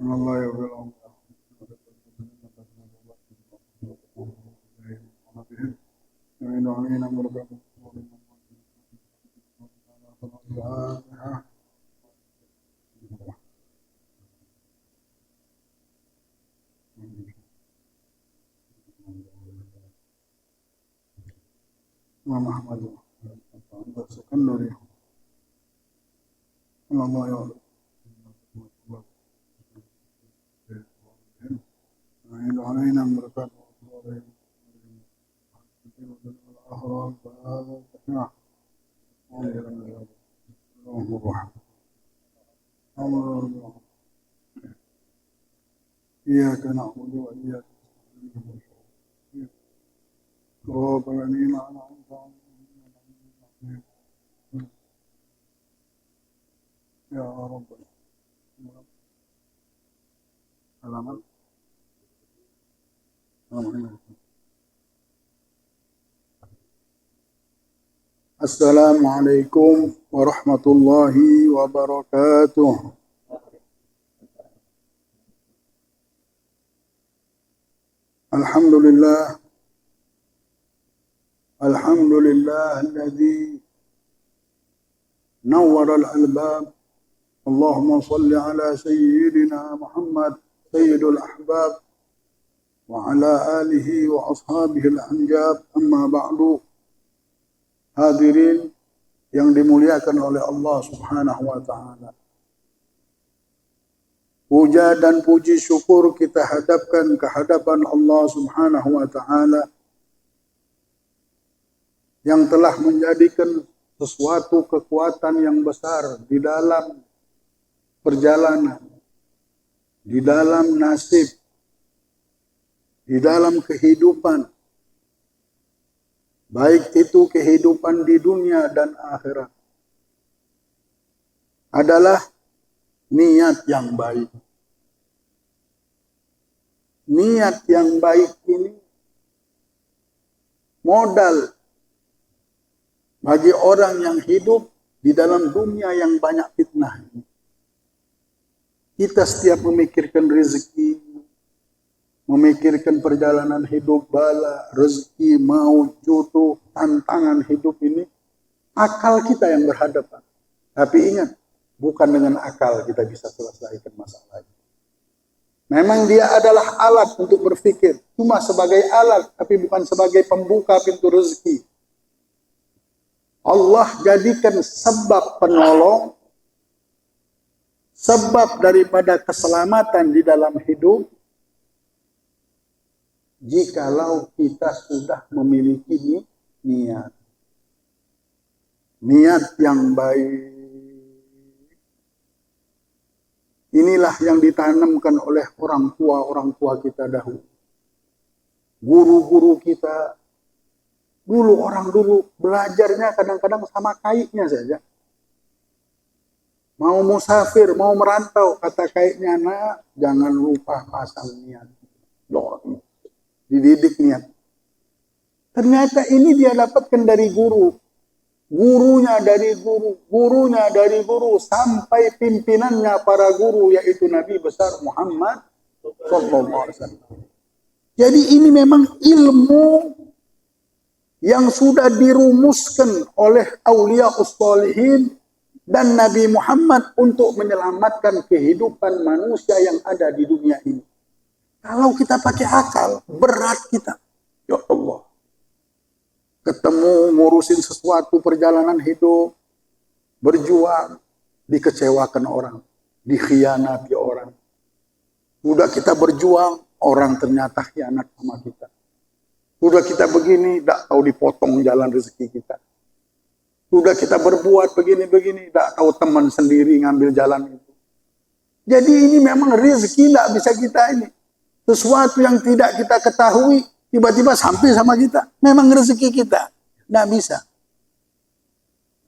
Allah ya bilang Muhammad Sekandari Allah ya علينا بركات إياك نعبد وإياك نستعين صراط الذين أنعمت عليهم يا رب العالمين. Assalamualaikum warahmatullahi wabarakatuh. Alhamdulillah alladzi nawwara al-albab. Allahumma salli ala sayyidina Muhammad sayyidul ahbab wa ala alihi wa ashabihi al-anjab. Amma ba'du. Hadirin yang dimuliakan oleh Allah Subhanahu wa taala. Puja dan puji syukur kita hadapkan ke hadapan Allah Subhanahu wa taala yang telah menjadikan sesuatu kekuatan yang besar di dalam perjalanan, di dalam nasib, di dalam kehidupan, baik itu kehidupan di dunia dan akhirat, adalah niat yang baik. Niat yang baik ini modal bagi orang yang hidup di dalam dunia yang banyak fitnah. Kita setiap memikirkan rezeki, memikirkan perjalanan hidup, bala, rezeki, maut, jodoh, tantangan hidup ini, akal kita yang berhadapan. Tapi ingat, bukan dengan akal kita bisa selesaikan masalah ini. Memang dia adalah alat untuk berpikir, cuma sebagai alat, tapi bukan sebagai pembuka pintu rezeki. Allah jadikan sebab penolong, sebab daripada keselamatan di dalam hidup, jikalau kita sudah memiliki niat. Niat yang baik. Inilah yang ditanamkan oleh orang tua kita dahulu. Guru-guru kita. Orang dulu belajarnya kadang-kadang sama kaiknya saja. Mau musafir, mau merantau, kata kaiknya, nak, jangan lupa pasang niat. Loh, dididik niat. Ternyata ini dia dapatkan dari guru. Gurunya dari guru, sampai pimpinannya para guru, yaitu Nabi besar Muhammad SAW. Jadi ini memang ilmu yang sudah dirumuskan oleh aulia ussolihin dan Nabi Muhammad untuk menyelamatkan kehidupan manusia yang ada di dunia ini. Kalau kita pakai akal, berat kita. Ya Allah. Ketemu, ngurusin sesuatu perjalanan hidup, berjuang, dikecewakan orang, dikhianati orang. Udah kita berjuang, orang ternyata khianat sama kita. Udah kita begini, tak tahu dipotong jalan rezeki kita. Udah kita berbuat begini-begini, tak tahu teman sendiri ngambil jalan itu. Jadi ini memang rezeki tak bisa kita ini. Sesuatu yang tidak kita ketahui, tiba-tiba sampai sama kita. Memang rezeki kita. Tidak bisa.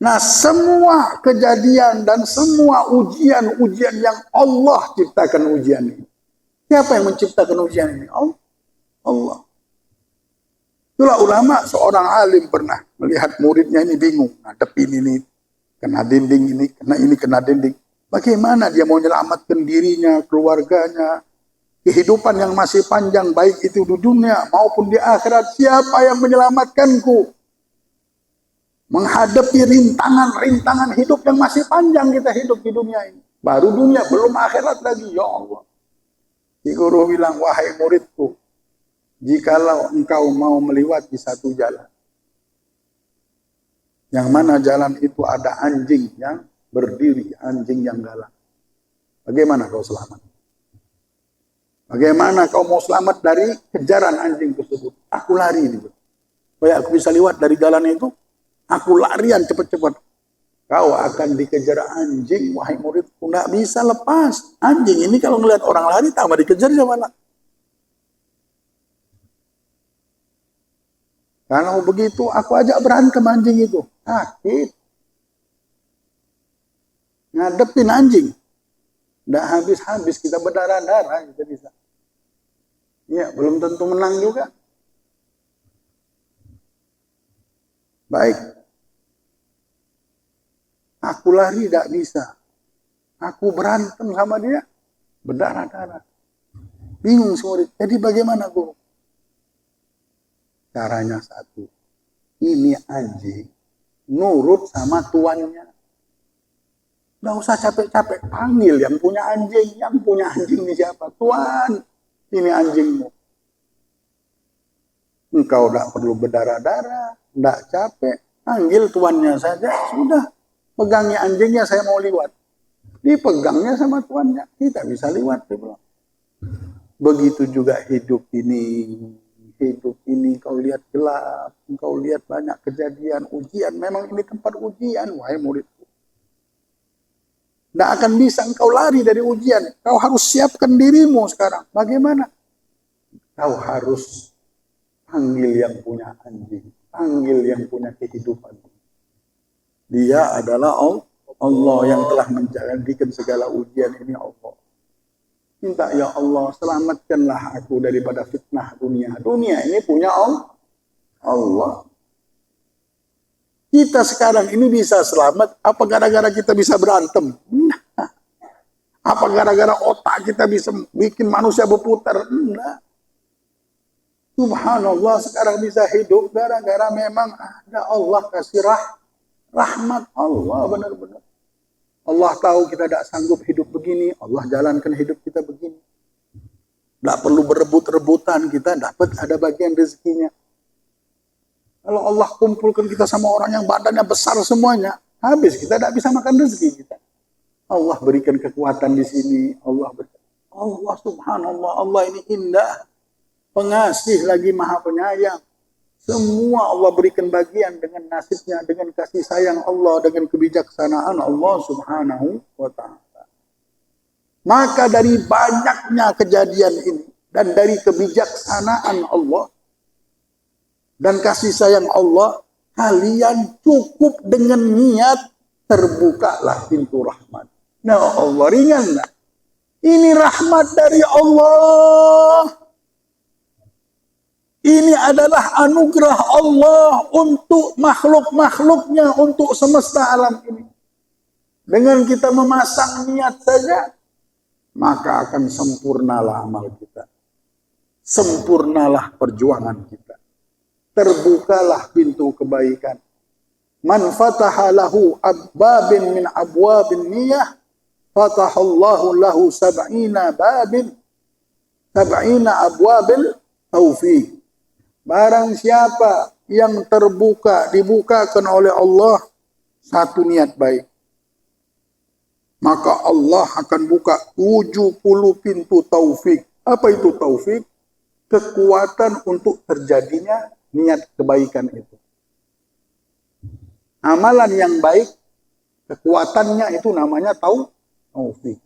Nah, semua kejadian dan semua ujian-ujian yang Allah ciptakan ujian ini. Siapa yang menciptakan ujian ini? Allah. Itulah ulama, seorang alim pernah melihat muridnya ini bingung. Ngadep ini kena dinding ini, kena dinding. Bagaimana dia mau menyelamatkan dirinya, keluarganya, kehidupan yang masih panjang, baik itu di dunia maupun di akhirat. Siapa yang menyelamatkanku? Menghadapi rintangan-rintangan hidup yang masih panjang kita hidup di dunia ini. Baru dunia, belum akhirat lagi. Ya Allah. Si guru bilang, wahai muridku, jikalau engkau mau melewati satu jalan, yang mana jalan itu ada anjing yang berdiri, anjing yang galak. Bagaimana kau selamat? Bagaimana kau mau selamat dari kejaran anjing tersebut? Aku lari. Supaya aku bisa lewat dari jalan itu, aku larian cepat-cepat. Kau akan dikejar anjing, wahai muridku. Nggak bisa lepas. Anjing ini kalau ngelihat orang lari, tambah dikejar sama. Kalau begitu, aku ajak berantem anjing itu. Sakit. Ngadepin anjing. Nggak habis-habis kita berdarah-darah. Kita bisa. Ya, belum tentu menang juga. Baik. Aku lari tidak bisa. Aku berantem sama dia. Berdarah-darah. Bingung semua. Jadi bagaimana guru? Caranya satu. Ini anjing nurut sama tuannya. Nggak usah capek-capek. Panggil yang punya anjing. Yang punya anjing ini siapa? Tuan. Ini anjingmu. Engkau tidak perlu berdarah-darah. Tidak capek. Panggil tuannya saja. Sudah. Pegangnya anjingnya, saya mau lewat. Dipegangnya sama tuannya. Kita bisa lewat. Begitu juga hidup ini. Hidup ini kau lihat gelap. Kau lihat banyak kejadian, ujian. Memang ini tempat ujian. Wahai muridku. Tidak akan bisa engkau lari dari ujian. Kau harus siapkan dirimu sekarang. Bagaimana? Kau harus panggil yang punya anjing. Panggil yang punya kehidupan. Dia adalah Allah yang telah menjadikan segala ujian ini Allah. Minta ya Allah, selamatkanlah aku daripada fitnah dunia. Dunia ini punya Allah. Kita sekarang ini bisa selamat, apa gara-gara kita bisa berantem? Nah. Apa gara-gara otak kita bisa bikin manusia berputar? Enggak. Subhanallah, sekarang bisa hidup gara-gara memang ada Allah kasih rahmat Allah benar-benar. Allah tahu kita tidak sanggup hidup begini, Allah jalankan hidup kita begini. Tidak perlu berebut-rebutan, kita dapat ada bagian rezekinya. Kalau Allah kumpulkan kita sama orang yang badannya besar semuanya, habis kita tidak bisa makan rezeki kita. Allah berikan kekuatan di sini, Allah subhanallah, Allah ini indah, pengasih lagi maha penyayang. Semua Allah berikan bagian dengan nasibnya, dengan kasih sayang Allah, dengan kebijaksanaan Allah subhanahu wa ta'ala. Maka dari banyaknya kejadian ini, dan dari kebijaksanaan Allah, dan kasih sayang Allah, kalian cukup dengan niat, terbukalah pintu rahmat. Nah Allah, ringan gak? Ini rahmat dari Allah. Ini adalah anugerah Allah untuk makhluk-makhluknya, untuk semesta alam ini. Dengan kita memasang niat saja, maka akan sempurnalah amal kita. Sempurnalah perjuangan kita. Terbukalah pintu kebaikan. Man fataha lahu abbabin min abwabin niyah, fatahallahu lahu sab'ina abwabil taufiq. Barang siapa yang dibukakan oleh Allah satu niat baik, maka Allah akan buka 70 pintu taufik. Apa itu taufik? Kekuatan untuk terjadinya niat kebaikan itu. Amalan yang baik, kekuatannya itu namanya taufik.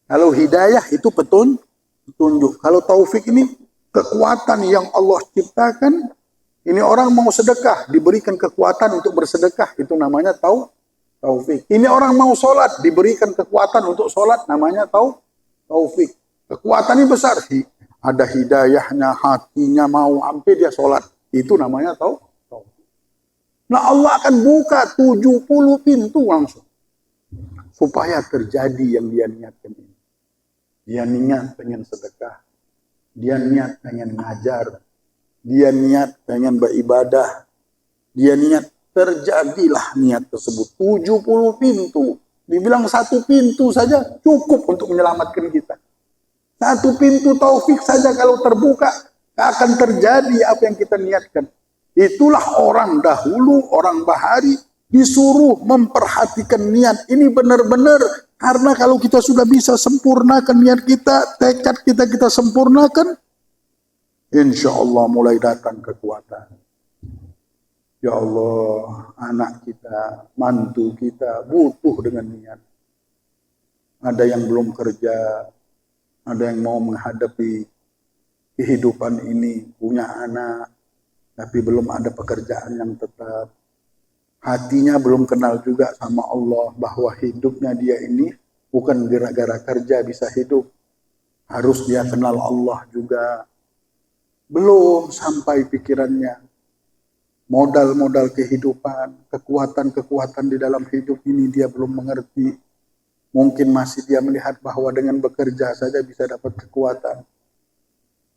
Kalau hidayah itu petunjuk. Kalau taufik ini kekuatan yang Allah ciptakan. Ini orang mau sedekah, diberikan kekuatan untuk bersedekah, itu namanya taufik. Ini orang mau sholat, diberikan kekuatan untuk sholat, namanya taufik. Kekuatan ini besar. Ada hidayahnya, hatinya mau hampir dia sholat, itu namanya taufik. Nah Allah akan buka 70 pintu langsung. supaya terjadi yang dia niatkan ini. Dia niat pengen sedekah, dia niat pengen ngajar, dia niat pengen beribadah, dia niat, terjadilah niat tersebut. 70 pintu, dibilang satu pintu saja cukup untuk menyelamatkan kita. Satu pintu taufik saja kalau terbuka, akan terjadi apa yang kita niatkan. Itulah orang dahulu, orang bahari, disuruh memperhatikan niat ini benar-benar. Karena kalau kita sudah bisa sempurnakan niat kita, tekad kita sempurnakan, insya Allah mulai datang kekuatan. Ya Allah, anak kita, mantu kita butuh dengan niat. Ada yang belum kerja, ada yang mau menghadapi kehidupan ini, punya anak, tapi belum ada pekerjaan yang tetap. Hatinya belum kenal juga sama Allah bahwa hidupnya dia ini bukan gara-gara kerja bisa hidup. Harus dia kenal Allah juga. Belum sampai pikirannya. Modal-modal kehidupan, kekuatan-kekuatan di dalam hidup ini dia belum mengerti. Mungkin masih dia melihat bahwa dengan bekerja saja bisa dapat kekuatan.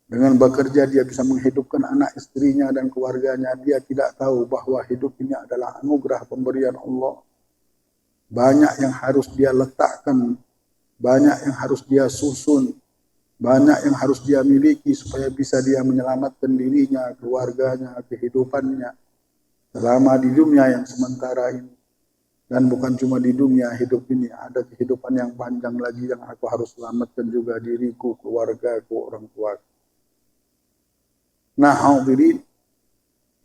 Dengan bekerja dia bisa menghidupkan anak istrinya dan keluarganya. Dia tidak tahu bahwa hidup ini adalah anugerah pemberian Allah. Banyak yang harus dia letakkan. Banyak yang harus dia susun. Banyak yang harus dia miliki supaya bisa dia menyelamatkan dirinya, keluarganya, kehidupannya. Selama di dunia yang sementara ini. Dan bukan cuma di dunia hidup ini. Ada kehidupan yang panjang lagi yang aku harus selamatkan juga diriku, keluargaku, orang tuaku. Nah, hadirin,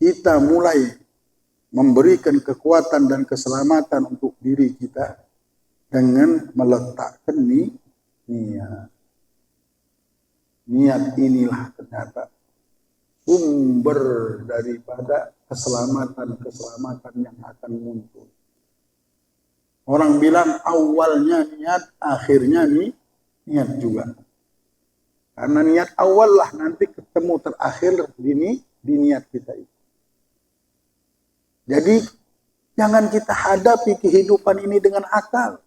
kita mulai memberikan kekuatan dan keselamatan untuk diri kita dengan meletakkan niat. Niat inilah ternyata sumber daripada keselamatan yang akan muncul. Orang bilang awalnya niat, akhirnya niat juga. Karena niat awal lah nanti ketemu terakhir di niat kita itu. Jadi jangan kita hadapi kehidupan ini dengan akal.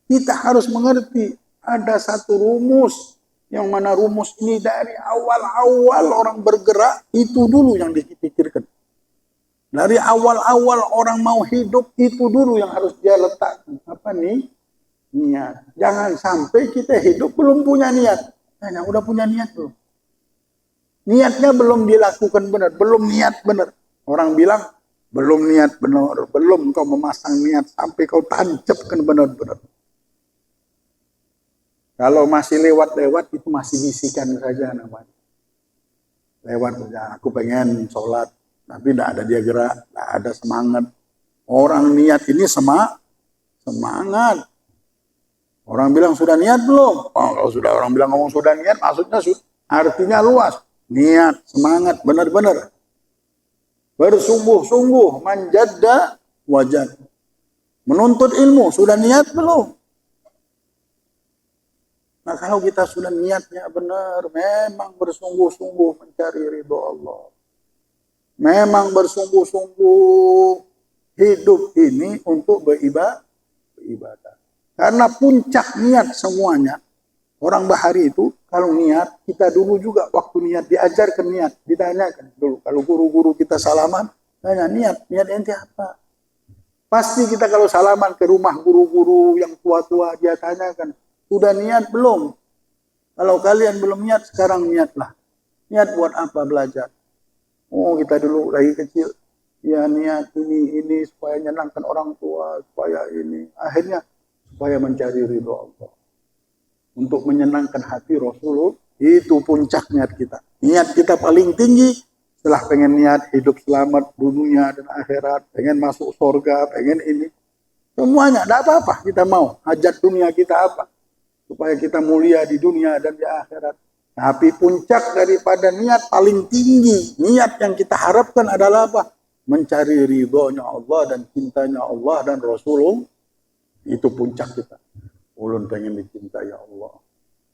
Kita harus mengerti ada satu rumus. Yang mana rumus ini dari awal-awal orang bergerak itu dulu yang dipikirkan. Dari awal-awal orang mau hidup itu dulu yang harus dia letakkan. Apa nih? Niat. Jangan sampai kita hidup belum punya niat. Nah, udah punya niat belum? Niatnya belum dilakukan benar, belum niat benar. Orang bilang, belum niat benar, belum kau memasang niat sampai kau tancapkan benar-benar. Kalau masih lewat-lewat itu masih bisikan saja namanya. Lewat saja, aku pengen sholat, tapi tidak ada dia gerak, tidak ada semangat. Orang niat ini semangat. Orang bilang sudah niat belum? Oh, kalau sudah orang bilang ngomong sudah niat, maksudnya artinya luas. Niat, semangat, benar-benar. Bersungguh-sungguh, manjadda wajad. Menuntut ilmu, sudah niat belum? Nah kalau kita sudah niatnya benar, memang bersungguh-sungguh mencari ridho Allah. Memang bersungguh-sungguh hidup ini untuk beribadah. Karena puncak niat semuanya, orang bahari itu, kalau niat, kita dulu juga waktu niat, diajarkan niat, ditanyakan dulu. Kalau guru-guru kita salaman, tanya niat ente apa? Pasti kita kalau salaman ke rumah guru-guru yang tua-tua, dia tanyakan, sudah niat belum? Kalau kalian belum niat, sekarang niatlah. Niat buat apa belajar? Oh kita dulu lagi kecil, ya niat ini supaya menyenangkan orang tua, supaya ini. Akhirnya, supaya mencari ridho Allah. Untuk menyenangkan hati Rasulullah, itu puncak niat kita. Niat kita paling tinggi, setelah pengen niat hidup selamat dunia dan akhirat, pengen masuk surga, pengen ini. Semuanya, tidak apa-apa kita mau. Hajat dunia kita apa? Supaya kita mulia di dunia dan di akhirat. Tapi puncak daripada niat paling tinggi, niat yang kita harapkan adalah apa? Mencari ridhonya Allah dan cintanya Allah dan Rasulullah. Itu puncak kita. Ulun pengen dicintai Allah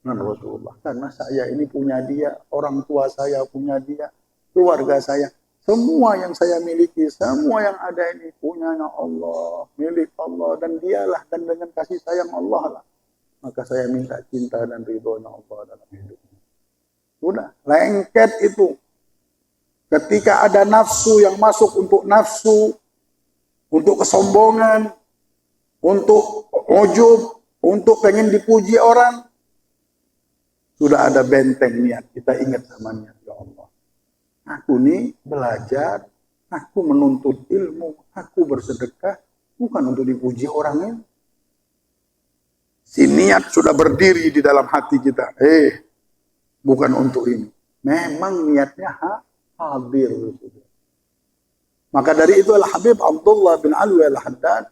dan Rasulullah. Karena saya ini punya dia, orang tua saya punya dia, keluarga saya. Semua yang saya miliki, semua yang ada ini punyanya Allah, milik Allah, dan dialah, dan dengan kasih sayang Allah lah. Maka saya minta cinta dan ridhonya Allah dalam hidupnya. Sudah, lengket itu. Ketika ada nafsu yang masuk untuk nafsu, untuk kesombongan, untuk ujub, untuk pengen dipuji orang, sudah ada benteng niat. Kita ingat sama niat, ya Allah. Aku nih belajar, aku menuntut ilmu, aku bersedekah, bukan untuk dipuji orang ini. Si niat sudah berdiri di dalam hati kita. Bukan untuk ini. Memang niatnya hadir. Maka dari itu Al-Habib Abdullah bin Alwi Al-Haddad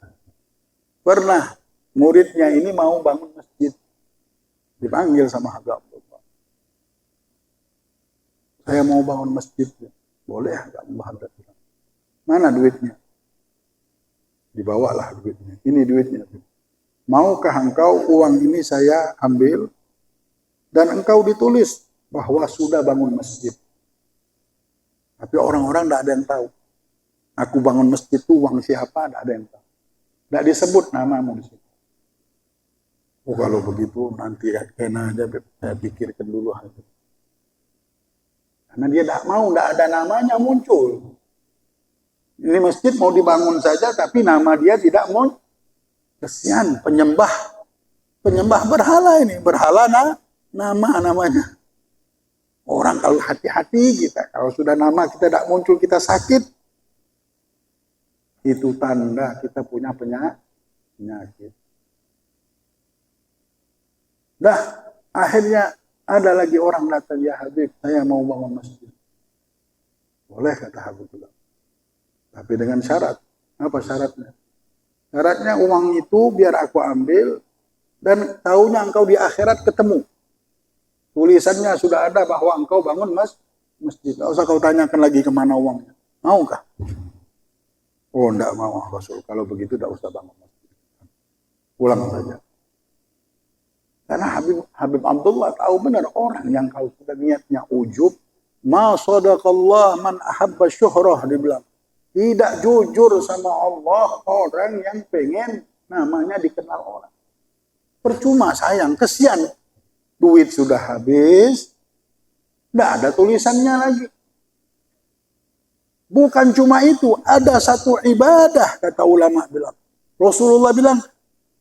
pernah muridnya ini mau bangun masjid. Dipanggil sama Habib Abdullah. Saya mau bangun masjid. Boleh Habib Haddad. Mana duitnya? Dibawalah duitnya. Ini duitnya. Maukah engkau uang ini saya ambil dan engkau ditulis bahwa sudah bangun masjid. Tapi orang-orang tidak ada yang tahu. Aku bangun masjid itu uang siapa, tidak ada yang tahu. Tidak disebut namamu di situ. Oh, kalau begitu nanti kena aja, saya pikirkan dulu. Karena dia tidak mau, tidak ada namanya muncul. Ini masjid mau dibangun saja, tapi nama dia tidak muncul. Kesian, penyembah berhala ini, berhala namanya. Orang kalau hati-hati kita, kalau sudah nama kita tidak muncul, kita sakit, itu tanda kita punya penyakit. Dah, akhirnya ada lagi orang datang, ya Habib, saya mau bangun masjid. Boleh kata Habib, tapi dengan syarat. Apa syaratnya? Syaratnya uang itu biar aku ambil dan tahunya engkau di akhirat ketemu. Tulisannya sudah ada bahwa engkau bangun masjid. Tidak usah kau tanyakan lagi kemana uangnya. Maukah? Oh, tidak mau Rasul. Kalau begitu tidak usah bangun masjid. Pulang saja. Karena Habib Abdullah tahu benar orang yang kalau sudah niatnya ujub, ma sadaqallah man ahabba syuhrah, dibilang. Tidak jujur sama Allah orang yang pengen namanya dikenal orang. Percuma sayang, kesian. Duit sudah habis, tidak ada tulisannya lagi. Bukan cuma itu, ada satu ibadah, kata ulama bilang. Rasulullah bilang,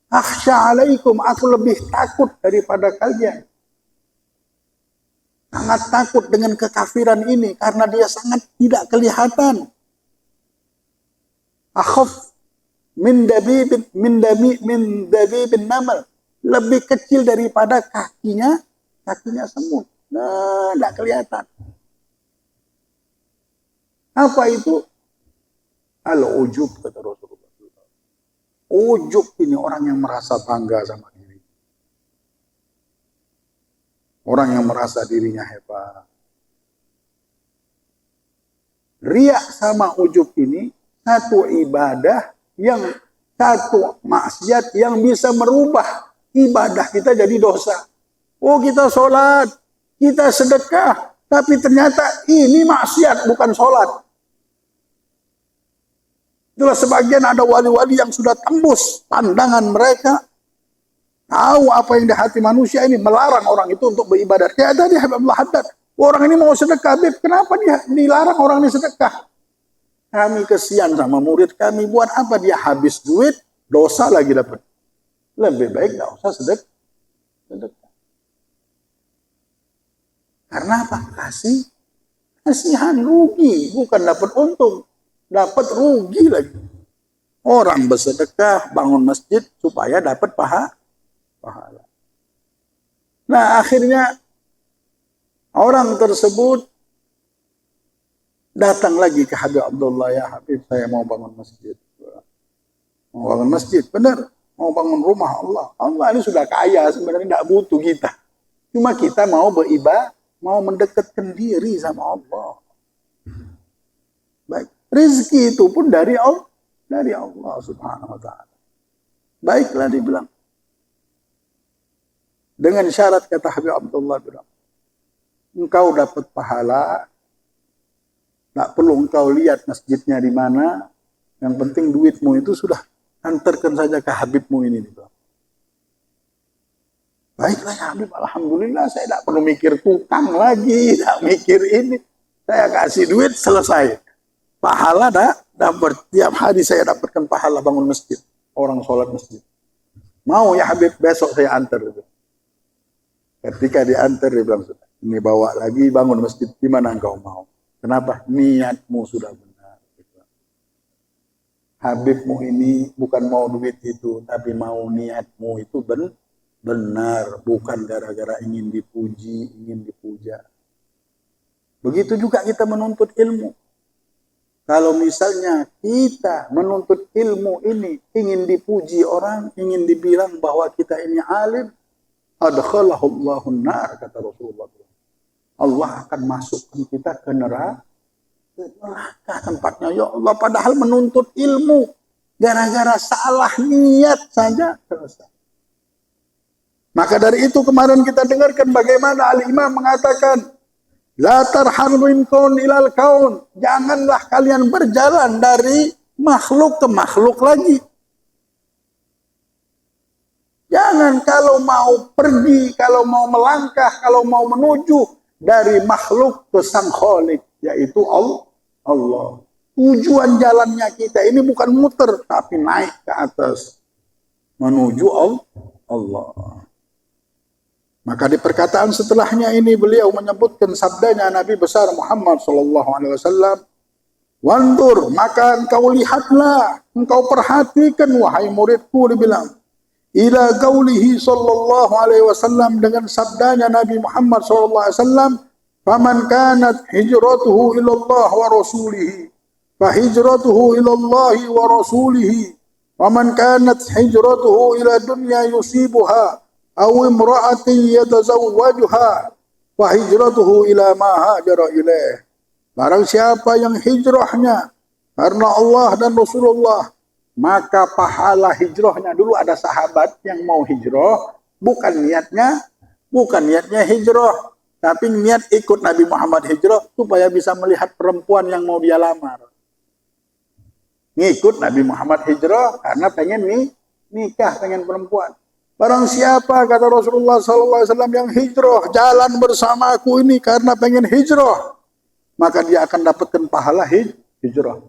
akhsha alaikum, aku lebih takut daripada kalian. Sangat takut dengan kekafiran ini, karena dia sangat tidak kelihatan. Akhaf min dabibin namal, lebih kecil daripada kakinya semut. Nah, tidak kelihatan. Apa itu? Al-ujub, kata Rasulullah. Ujub ini orang yang merasa bangga sama diri. Orang yang merasa dirinya hebat. Riya sama ujub ini satu ibadah yang satu maksiat yang bisa merubah ibadah kita jadi dosa. Oh, kita sholat, kita sedekah, tapi ternyata ini maksiat bukan sholat. Itulah sebagian ada wali-wali yang sudah tembus pandangan mereka, tahu apa yang di hati manusia ini, melarang orang itu untuk beribadah. Kayak tadi Habib Haddad, orang ini mau sedekah, Habib, kenapa dia dilarang orang ini sedekah? Kami kesian sama murid kami, buat apa dia habis duit, dosa lagi dapat. Lebih baik tidak usah sedekah. Karena apa? Kasihan, rugi, bukan dapat untung, dapat rugi lagi. Orang bersedekah, bangun masjid supaya dapat pahala. Nah, akhirnya orang tersebut datang lagi ke Habib Abdullah, ya Habib, saya mau bangun masjid. Mau bangun masjid, benar. Mau bangun rumah Allah. Allah ini sudah kaya, sebenarnya tidak butuh kita. Cuma kita mau beribadah, mau mendekatkan diri sama Allah. Baik, rezeki itu pun dari Allah Subhanahu wa ta'ala. Baiklah dibilang. Dengan syarat, kata Habib Abdullah bilang, engkau dapat pahala Tak perlu engkau lihat masjidnya di mana. Yang penting duitmu itu sudah antarkan saja ke Habibmu ini. Baiklah ya Habib, alhamdulillah saya tidak perlu mikir tukang lagi, tidak mikir ini. Saya kasih duit, selesai. Pahala dapat. Tiap hari saya dapatkan pahala bangun masjid. Orang sholat masjid. Mau ya Habib, besok saya antar. Ketika diantar, dia bilang, ini bawa lagi bangun masjid, gimana engkau mau? Kenapa? Niatmu sudah benar. Habibmu ini bukan mau duit itu, tapi mau niatmu itu benar, bukan gara-gara ingin dipuji, ingin dipuja. Begitu juga kita menuntut ilmu. Kalau misalnya kita menuntut ilmu ini ingin dipuji orang, ingin dibilang bahwa kita ini alim, adkhalahullahu nar, kata Rasulullah. Allah akan masukkan kita ke neraka tempatnya. Ya Allah, padahal menuntut ilmu gara-gara salah niat saja selesai. Maka dari itu kemarin kita dengarkan bagaimana Al-Imam mengatakan, la tarhanu min kaun ilal kaun. Janganlah kalian berjalan dari makhluk ke makhluk lagi. Jangan kalau mau pergi, kalau mau melangkah, kalau mau menuju dari makhluk ke sang Khalik, yaitu Allah. Tujuan jalannya kita ini bukan muter, tapi naik ke atas menuju Allah. Maka di perkataan setelahnya ini beliau menyebutkan sabdanya Nabi besar Muhammad SAW. Wandur, maka engkau lihatlah, engkau perhatikan wahai muridku, dibilang. Ila qaulihi sallallahu alaihi wasallam, dengan sabdanya Nabi Muhammad sallallahu alaihi wasallam, faman kanat hijratuhu ila Allah wa rasulihi fa hijratuhu ila Allah wa rasulihi, waman kanat hijratuhu ila dunya yusibuha aw imra'atin yatazawwajuha fa hijratuhu ila ma hajara ilaih. Barang siapa yang hijrahnya karena Allah dan Rasulullah, maka pahala hijrahnya. Dulu ada sahabat yang mau hijrah, bukan niatnya hijrah, tapi niat ikut Nabi Muhammad hijrah supaya bisa melihat perempuan yang mau dia lamar. Ngikut Nabi Muhammad hijrah karena pengen nikah, pengen perempuan. Barang siapa, kata Rasulullah SAW, yang hijrah, jalan bersamaku ini karena pengen hijrah, maka dia akan dapatkan pahala hijrah.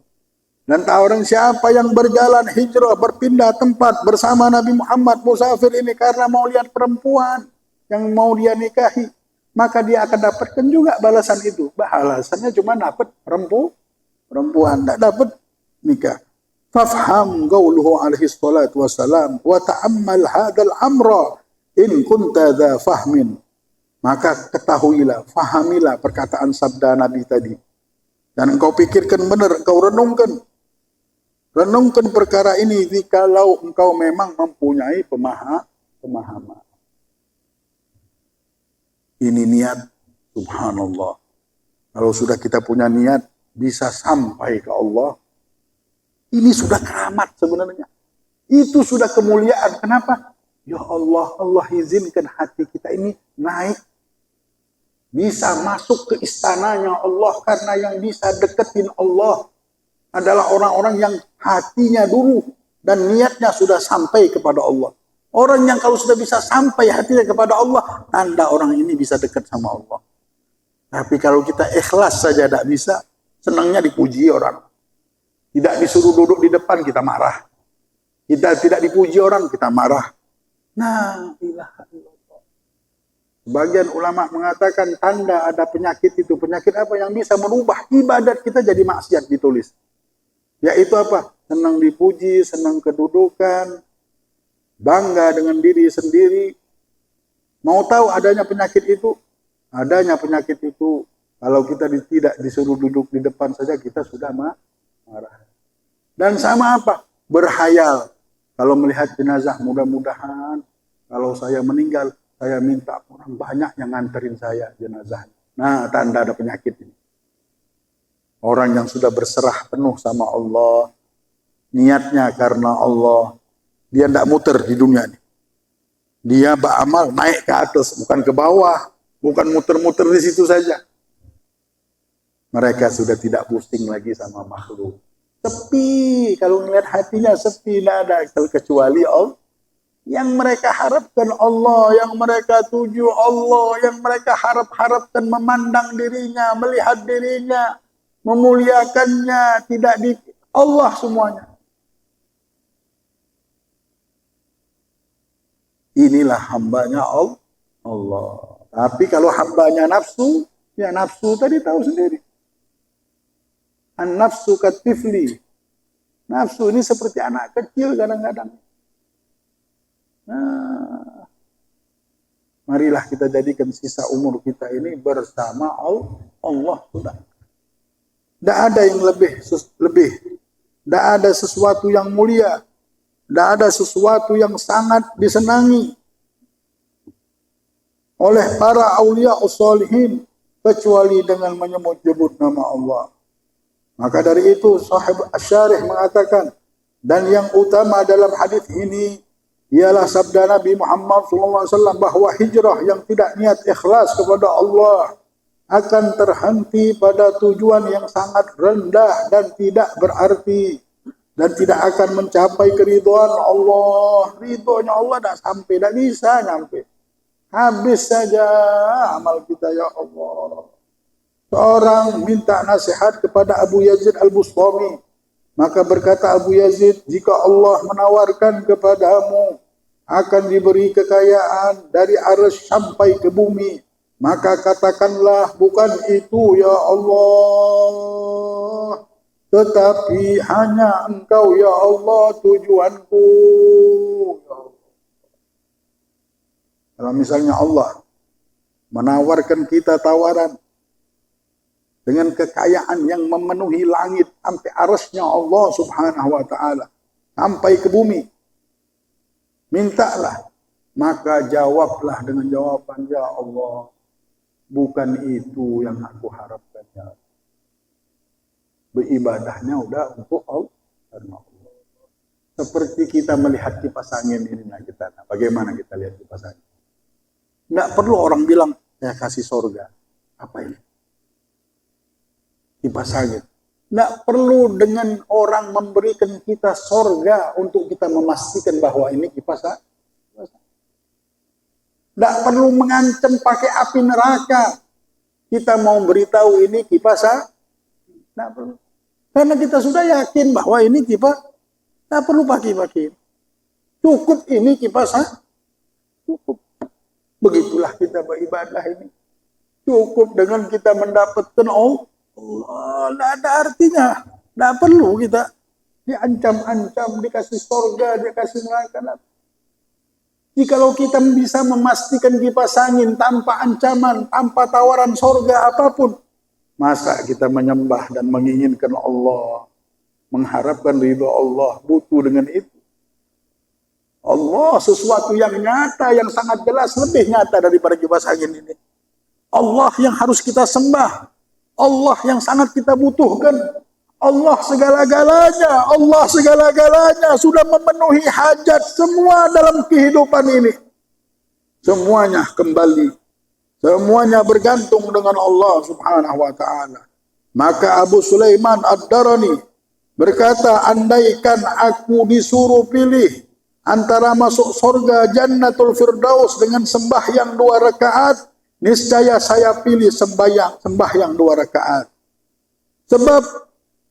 Dan orang siapa yang berjalan hijrah, berpindah tempat bersama Nabi Muhammad musafir ini karena mau lihat perempuan yang mau dia nikahi, maka dia akan dapatkan juga balasan itu. Balasannya cuma dapat perempuan, tidak dapat nikah. Fafham qauluhu alaihi salatu wassalam wa ta'ammal hadzal amra in kunta dha fahmin. Maka ketahuilah, fahamilah perkataan sabda Nabi tadi. Dan engkau pikirkan benar, engkau renungkan perkara ini jikalau engkau memang mempunyai pemahaman. Ini niat, subhanallah. Kalau sudah kita punya niat, bisa sampai ke Allah. Ini sudah keramat sebenarnya. Itu sudah kemuliaan. Kenapa? Ya Allah, Allah izinkan hati kita ini naik. Bisa masuk ke istananya Allah, karena yang bisa deketin Allah adalah orang-orang yang hatinya dulu dan niatnya sudah sampai kepada Allah. Orang yang kalau sudah bisa sampai hatinya kepada Allah, tanda orang ini bisa dekat sama Allah. Tapi kalau kita ikhlas saja tidak bisa, senangnya dipuji orang. Tidak disuruh duduk di depan, kita marah. Kita tidak dipuji orang, kita marah. Nah, ilaha illallah. Sebagian ulama mengatakan tanda ada penyakit itu. Penyakit apa yang bisa merubah ibadat kita jadi maksiat, ditulis. Yaitu apa? Senang dipuji, senang kedudukan, bangga dengan diri sendiri. Mau tahu adanya penyakit itu? Adanya penyakit itu, kalau kita tidak disuruh duduk di depan saja, kita sudah marah. Dan sama apa? Berhayal. Kalau melihat jenazah, mudah-mudahan kalau saya meninggal, saya minta orang banyak yang nganterin saya jenazah. Nah, tanda ada penyakit ini. Orang yang sudah berserah penuh sama Allah, niatnya karena Allah, dia tidak muter di dunia ini. Dia beramal naik ke atas, bukan ke bawah, bukan muter-muter di situ saja. Mereka sudah tidak pusing lagi sama makhluk. Sepi, kalau ngeliat hatinya sepi, tidak ada kecuali Allah. Yang mereka harapkan Allah, yang mereka tuju Allah, yang mereka harapkan memandang dirinya, melihat dirinya, memuliakannya, tidak di Allah semuanya. Inilah hambanya Allah. Tapi kalau hambanya nafsu, ya nafsu tadi tahu sendiri. An-nafsu katifli. Nafsu ini seperti anak kecil kadang-kadang. Nah, marilah kita jadikan sisa umur kita ini bersama Allah sudah. Tidak ada yang lebih. Tidak ada sesuatu yang mulia. Tidak ada sesuatu yang sangat disenangi oleh para aulia usholihin kecuali dengan menyebut nama Allah. Maka dari itu sahib Asy-Syarih mengatakan, dan yang utama dalam hadis ini ialah sabda Nabi Muhammad SAW bahwa hijrah yang tidak niat ikhlas kepada Allah akan terhenti pada tujuan yang sangat rendah dan tidak berarti dan tidak akan mencapai keridhaan Allah. Ridhonya Allah tidak sampai, tidak bisa sampai. Habis saja amal kita ya Allah. Seorang minta nasihat kepada Abu Yazid Al-Bustami. Maka berkata Abu Yazid, jika Allah menawarkan kepadamu akan diberi kekayaan dari arsy sampai ke bumi, maka katakanlah bukan itu ya Allah, tetapi hanya Engkau ya Allah tujuanku. Kalau misalnya Allah menawarkan kita tawaran dengan kekayaan yang memenuhi langit sampai arsy-Nya Allah Subhanahu wa taala, sampai ke bumi, mintalah, maka jawablah dengan jawaban, ya Allah, bukan itu yang aku harapkan ya. Beribadahnya udah untuk Allah. Seperti kita melihat kipas angin ini, nah kita, bagaimana kita lihat kipas angin? Nggak perlu orang bilang, saya kasih sorga. Apa ini? Kipas angin. Nggak perlu dengan orang memberikan kita sorga untuk kita memastikan bahwa ini kipas angin. Nggak perlu mengancam pakai api neraka. Kita mau beritahu ini kipas angin. Nggak perlu. Karena kita sudah yakin bahwa ini kipas. Nggak perlu pakai. Cukup ini kipas angin. Cukup. Begitulah kita beribadah ini. Cukup dengan kita mendapatkan Allah. Tidak ada artinya. Tidak perlu kita diancam-ancam, dikasih surga, dikasih neraka. Jikalau kita bisa memastikan kipas angin tanpa ancaman, tanpa tawaran surga apapun, masa kita menyembah dan menginginkan Allah, mengharapkan ridha Allah, butuh dengan itu? Allah sesuatu yang nyata, yang sangat jelas, lebih nyata daripada kipas angin ini. Allah yang harus kita sembah. Allah yang sangat kita butuhkan. Allah segala-galanya. Allah segala-galanya sudah memenuhi hajat semua dalam kehidupan ini. Semuanya kembali. Semuanya bergantung dengan Allah Subhanahu wa ta'ala. Maka Abu Sulaiman Ad-Darani berkata, andaikan aku disuruh pilih antara masuk surga Jannatul Firdaus dengan sembahyang 2 rakaat, niscaya saya pilih sembahyang 2 rakaat. Sebab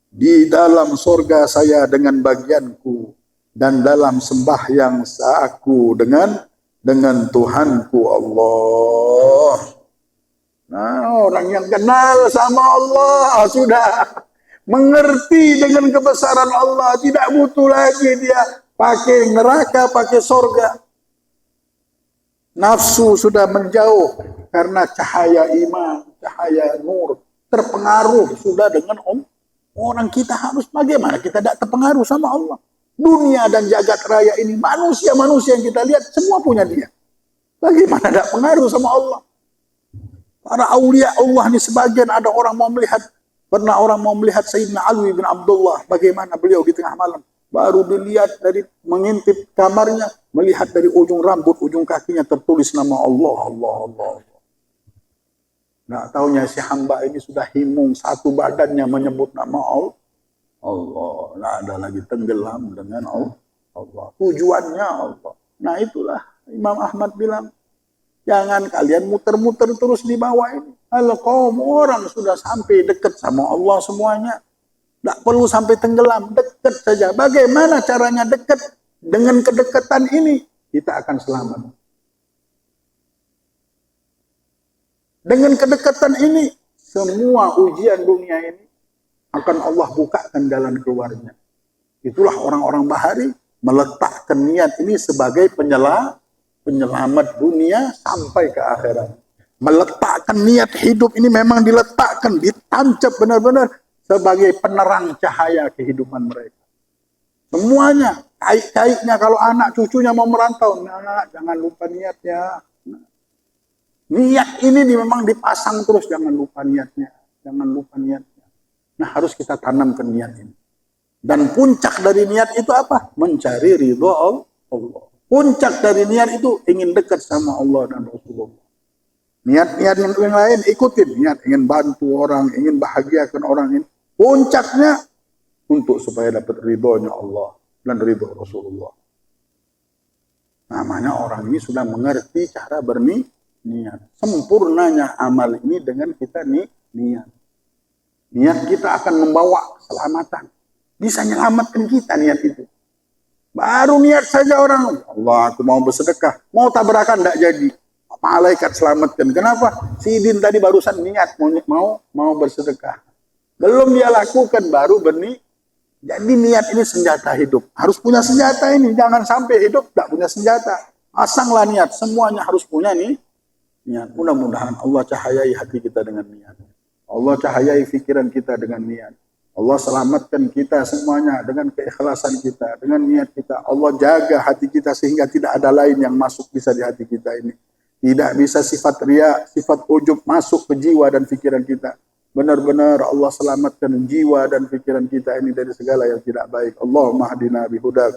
di dalam surga saya dengan bagianku, dan dalam sembahyang aku dengan Tuhanku Allah. Nah, orang yang kenal sama Allah sudah mengerti dengan kebesaran Allah, tidak butuh lagi dia pakai neraka, pakai surga. Nafsu sudah menjauh karena cahaya iman, cahaya nur, terpengaruh sudah dengan orang. Kita harus bagaimana kita tidak terpengaruh sama Allah. Dunia dan jagat raya ini, manusia-manusia yang kita lihat semua punya dia. Bagaimana tidak pengaruh sama Allah? Para aulia Allah ini sebagian ada orang mau melihat, pernah orang mau melihat Sayyidina Ali bin Abdullah, bagaimana beliau di tengah malam. Baru dilihat dari mengintip kamarnya, melihat dari ujung rambut, ujung kakinya tertulis nama Allah, Allah, Allah. Nggak taunya si hamba ini sudah himung satu badannya menyebut nama Allah. Allah, nggak ada lagi tenggelam dengan Allah. Tujuannya Allah. Nah itulah Imam Ahmad bilang, jangan kalian muter-muter terus di bawah ini. Kalau kaum orang sudah sampai dekat sama Allah semuanya, nggak perlu sampai tenggelam, dekat saja. Bagaimana caranya dekat? Dengan kedekatan ini kita akan selamat. Dengan kedekatan ini semua ujian dunia ini akan Allah bukakan jalan keluarnya. Itulah orang-orang Bahari meletakkan niat ini sebagai penyelamat dunia sampai ke akhirat. Meletakkan niat hidup ini memang diletakkan, ditancap benar-benar sebagai penerang cahaya kehidupan mereka. Semuanya, kait-kaitnya kalau anak cucunya mau merantau, nah, jangan lupa niatnya. Niat ini memang dipasang terus, jangan lupa niatnya. Jangan lupa niatnya. Nah harus kita tanamkan niat ini. Dan puncak dari niat itu apa? Mencari ridho Allah. Puncak dari niat itu ingin dekat sama Allah dan Rasulullah. Niat-niat yang lain ikutin. Niat ingin bantu orang, ingin bahagiakan orang ini. Puncaknya untuk supaya dapat ridhonya Allah dan ridho Rasulullah. Namanya orang ini sudah mengerti cara berniat. Sempurnanya amal ini dengan kita niat. Niat kita akan membawa keselamatan. Bisa menyelamatkan kita niat itu. Baru niat saja orang, Allah aku mau bersedekah. Mau tabrakan tidak jadi. Malaikat selamatkan. Kenapa? Si Idin tadi barusan niat mau bersedekah. Belum dia lakukan baru berniat. Jadi niat ini senjata hidup. Harus punya senjata ini. Jangan sampai hidup tidak punya senjata. Pasanglah niat. Semuanya harus punya niat. Mudah-mudahan Allah cahayai hati kita dengan niat. Allah cahayai pikiran kita dengan niat. Allah selamatkan kita semuanya dengan keikhlasan kita, dengan niat kita. Allah jaga hati kita sehingga tidak ada lain yang masuk bisa di hati kita ini. Tidak bisa sifat riya, sifat ujub masuk ke jiwa dan pikiran kita. Benar-benar Allah selamatkan jiwa dan pikiran kita ini dari segala yang tidak baik. Allahumma hadina bihudak.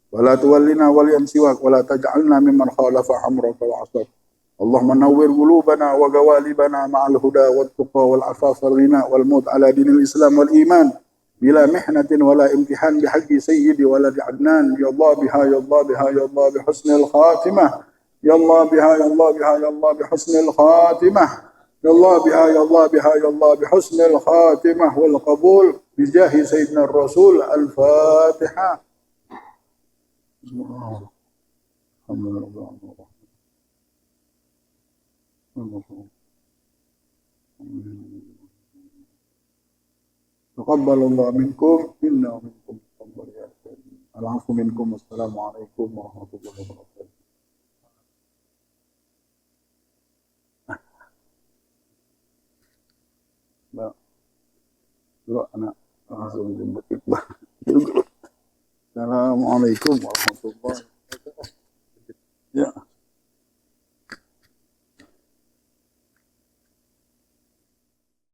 Wa la tuwallina waliyan siwak. Wa la taj'alna mimman khalafa amraka wa asab. Allahumma nawwir qulubana wa gawalibana ma'al huda wat tuqa wal afaf wal ghina wal maut ala dinil Islam wal iman bila mihnatin wala imtihan bihaqqi sayyidi walad Adnan ya Allah biha ya Allah biha ya Allah bi husnil khatimah ya Allah biha ya Allah biha ya Allah bi husnil khatimah ya Allah biha ya Allah biha ya Allah bi husnil khatimah wal qabul bi jahi sayyidina Rasul al-Fatihah. Alhamdulillah. Taqabbalallahu minkum inna minkum taqabbal ya karim. Al-'afwu minkum. Wassalamualaikum warahmatullahi wabarakatuh. Mbak, dulu anak langsung jemput Iqbal. Assalamualaikum warahmatullahi wabarakatuh.